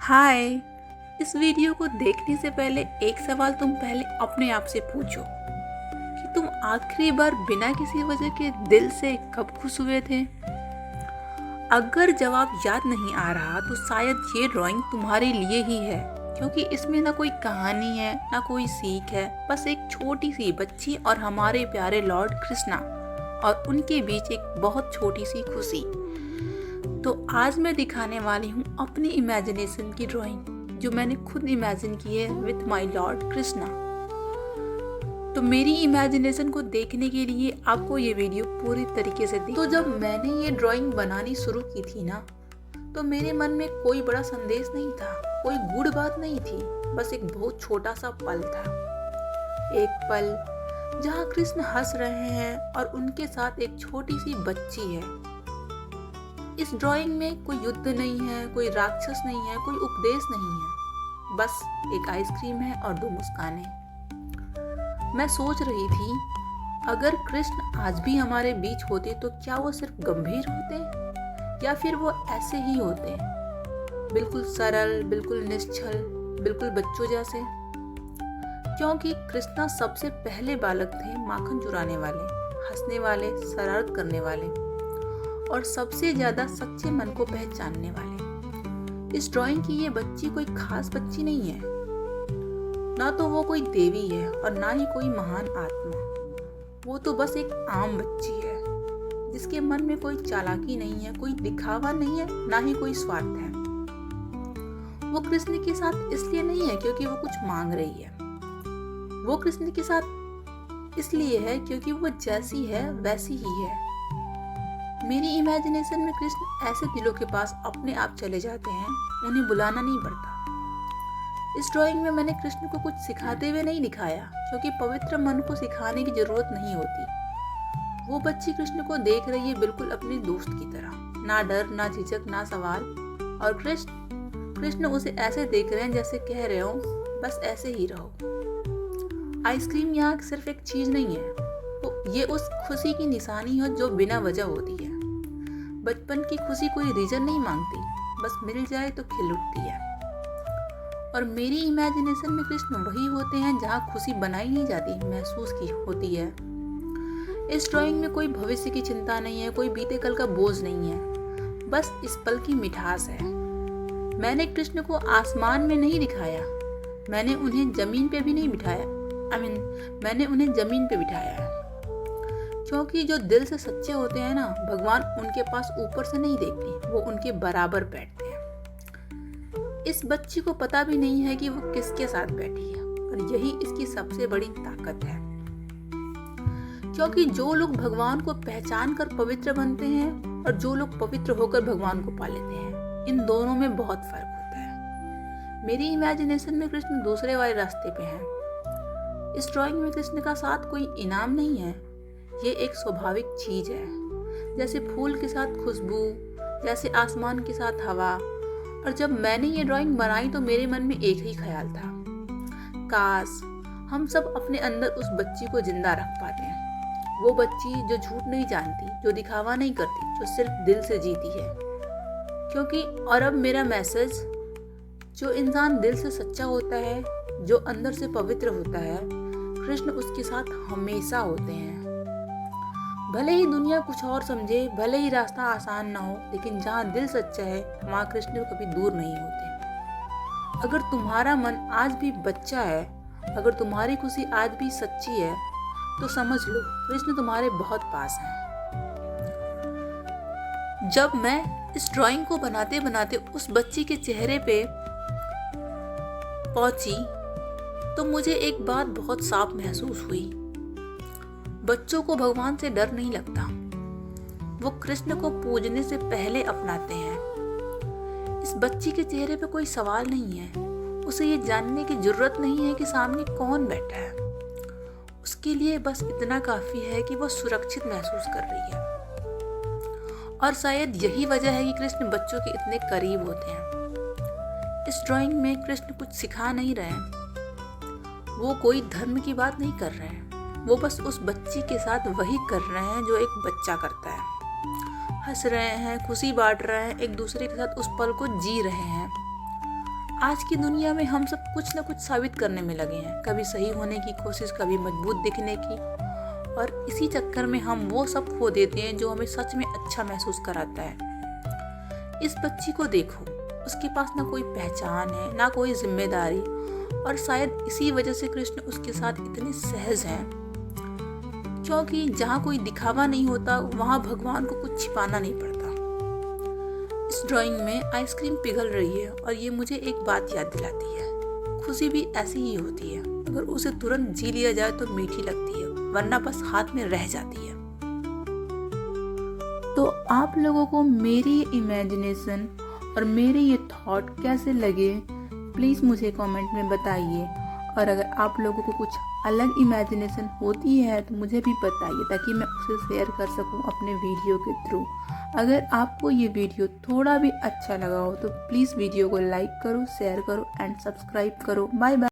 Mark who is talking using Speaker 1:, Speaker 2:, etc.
Speaker 1: हाय। इस वीडियो को देखने से पहले एक सवाल तुम पहले अपने आप से पूछो कि तुम आखिरी बार बिना किसी वजह के दिल से कब खुश हुए थे। अगर जवाब याद नहीं आ रहा तो शायद ये ड्राइंग तुम्हारे लिए ही है, क्योंकि इसमें ना कोई कहानी है ना कोई सीख है, बस एक छोटी सी बच्ची और हमारे प्यारे लॉर्ड कृष्णा और उनके बीच एक बहुत छोटी सी खुशी। तो आज मैं दिखाने वाली हूँ अपनी इमेजिनेशन की ड्राइंग जो मैंने खुद इमेजिन की है विथ माय लॉर्ड कृष्णा। तो मेरी इमेजिनेशन को देखने के लिए आपको ये वीडियो पूरी तरीके से तो जब मैंने ये ड्राइंग बनानी शुरू की थी ना, तो मेरे मन में कोई बड़ा संदेश नहीं था, कोई गूढ़ बात नहीं थी, बस एक बहुत छोटा सा पल था। एक पल जहाँ कृष्ण हंस रहे हैं और उनके साथ एक छोटी सी बच्ची है। इस ड्राइंग में कोई युद्ध नहीं है, कोई राक्षस नहीं है, कोई उपदेश नहीं है, बस एक आइसक्रीम है और दो मुस्कानें। मैं सोच रही थी, अगर कृष्ण आज भी हमारे बीच होते तो क्या वो सिर्फ गंभीर होते या फिर वो ऐसे ही होते, बिल्कुल सरल, बिल्कुल निश्चल, बिल्कुल बच्चों जैसे। क्योंकि कृष्णा सबसे पहले बालक थे माखन चुराने वाले, हंसने वाले, शरारत करने वाले और सबसे ज्यादा सच्चे मन को पहचानने वाले। इस ड्राइंग की ये बच्ची कोई खास बच्ची नहीं है, ना तो वो कोई देवी है और ना ही कोई महान आत्मा। वो तो बस एक आम बच्ची है जिसके मन में कोई चालाकी नहीं है, कोई दिखावा नहीं है, ना ही कोई स्वार्थ है। वो कृष्ण के साथ इसलिए नहीं है क्योंकि वो कुछ मांग रही है, वो कृष्ण के साथ इसलिए है क्योंकि वो जैसी है वैसी ही है। मेरी इमेजिनेशन में कृष्ण ऐसे दिलों के पास अपने आप चले जाते हैं, उन्हें बुलाना नहीं पड़ता। इस ड्राइंग में मैंने कृष्ण को कुछ सिखाते हुए नहीं दिखाया, क्योंकि पवित्र मन को सिखाने की जरूरत नहीं होती। वो बच्ची कृष्ण को देख रही है बिल्कुल अपने दोस्त की तरह, ना डर, ना झिझक, ना सवाल। और कृष्ण उसे ऐसे देख रहे हैं जैसे कह रहे हो बस ऐसे ही रहो। आइसक्रीम यहाँ सिर्फ एक चीज नहीं है, तो ये उस खुशी की निशानी है जो बिना वजह होती है। बचपन की खुशी कोई रीजन नहीं मांगती, बस मिल जाए तो खिल उठती है। और मेरी इमेजिनेशन में कृष्ण वही होते हैं जहाँ खुशी बनाई नहीं जाती, महसूस की होती है। इस ड्राइंग में कोई भविष्य की चिंता नहीं है, कोई बीते कल का बोझ नहीं है, बस इस पल की मिठास है। मैंने कृष्ण को आसमान में नहीं दिखाया, मैंने उन्हें जमीन पे भी नहीं बिठाया। मैंने उन्हें जमीन पे बिठाया है, क्योंकि जो दिल से सच्चे होते हैं ना, भगवान उनके पास ऊपर से नहीं देखते, वो उनके बराबर बैठते हैं। इस बच्ची को पता भी नहीं है कि वो किसके साथ बैठी है, और यही इसकी सबसे बड़ी ताकत है। क्योंकि जो लोग भगवान को पहचान कर पवित्र बनते हैं और जो लोग पवित्र होकर भगवान को पा लेते हैं, इन दोनों में बहुत फर्क होता है। मेरी इमेजिनेशन में कृष्ण दूसरे वाले रास्ते पे हैं। इस ड्राइंग में कृष्ण का साथ कोई इनाम नहीं है, ये एक स्वाभाविक चीज है, जैसे फूल के साथ खुशबू, जैसे आसमान के साथ हवा। और जब मैंने ये ड्राइंग बनाई तो मेरे मन में एक ही ख्याल था, काश हम सब अपने अंदर उस बच्ची को जिंदा रख पाते हैं। वो बच्ची जो झूठ नहीं जानती, जो दिखावा नहीं करती, जो सिर्फ दिल से जीती है। क्योंकि और अब मेरा मैसेज, जो इंसान दिल से सच्चा होता है, जो अंदर से पवित्र होता है, कृष्ण उसके साथ हमेशा होते हैं। भले ही दुनिया कुछ और समझे, भले ही रास्ता आसान ना हो, लेकिन जहाँ दिल सच्चा है वहाँ कृष्ण कभी दूर नहीं होते। अगर तुम्हारा मन आज भी बच्चा है, अगर तुम्हारी खुशी आज भी सच्ची है, तो समझ लो कृष्ण तुम्हारे बहुत पास हैं। जब मैं इस ड्राइंग को बनाते बनाते उस बच्ची के चेहरे पे पहुंची तो मुझे एक बात बहुत साफ महसूस हुई। बच्चों को भगवान से डर नहीं लगता, वो कृष्ण को पूजने से पहले अपनाते हैं। इस बच्ची के चेहरे पे कोई सवाल नहीं है, उसे ये जानने की जरूरत नहीं है कि सामने कौन बैठा है। उसके लिए बस इतना काफी है कि वो सुरक्षित महसूस कर रही है। और शायद यही वजह है कि कृष्ण बच्चों के इतने करीब होते हैं। इस ड्राइंग में कृष्ण कुछ सिखा नहीं रहे हैं, वो कोई धर्म की बात नहीं कर रहे हैं, वो बस उस बच्ची के साथ वही कर रहे हैं जो एक बच्चा करता है। हंस रहे हैं, खुशी बांट रहे हैं, एक दूसरे के साथ उस पल को जी रहे हैं। आज की दुनिया में हम सब कुछ न कुछ साबित करने में लगे हैं, कभी सही होने की कोशिश, कभी मजबूत दिखने की, और इसी चक्कर में हम वो सब खो देते हैं जो हमें सच में अच्छा महसूस कराता है। इस बच्ची को देखो, उसके पास ना कोई पहचान है, ना कोई जिम्मेदारी, और शायद इसी वजह से कृष्ण उसके साथ इतने सहज हैं, क्योंकि जहाँ कोई दिखावा नहीं होता वहाँ भगवान को कुछ छिपाना नहीं पड़ता। इस ड्राइंग में आइसक्रीम पिघल रही है और ये मुझे एक बात याद दिलाती है, खुशी भी ऐसी ही होती है, अगर उसे तुरंत जी लिया जाए तो मीठी लगती है, वरना बस हाथ में रह जाती है। तो आप लोगों को मेरी इमेजिनेशन और मेरे ये थॉट कैसे लगे, प्लीज़ मुझे कमेंट में बताइए। और अगर आप लोगों को कुछ अलग इमेजिनेशन होती है तो मुझे भी बताइए, ताकि मैं उसे शेयर कर सकूं अपने वीडियो के थ्रू। अगर आपको ये वीडियो थोड़ा भी अच्छा लगा हो तो प्लीज़ वीडियो को लाइक करो, शेयर करो एंड सब्सक्राइब करो। Bye bye.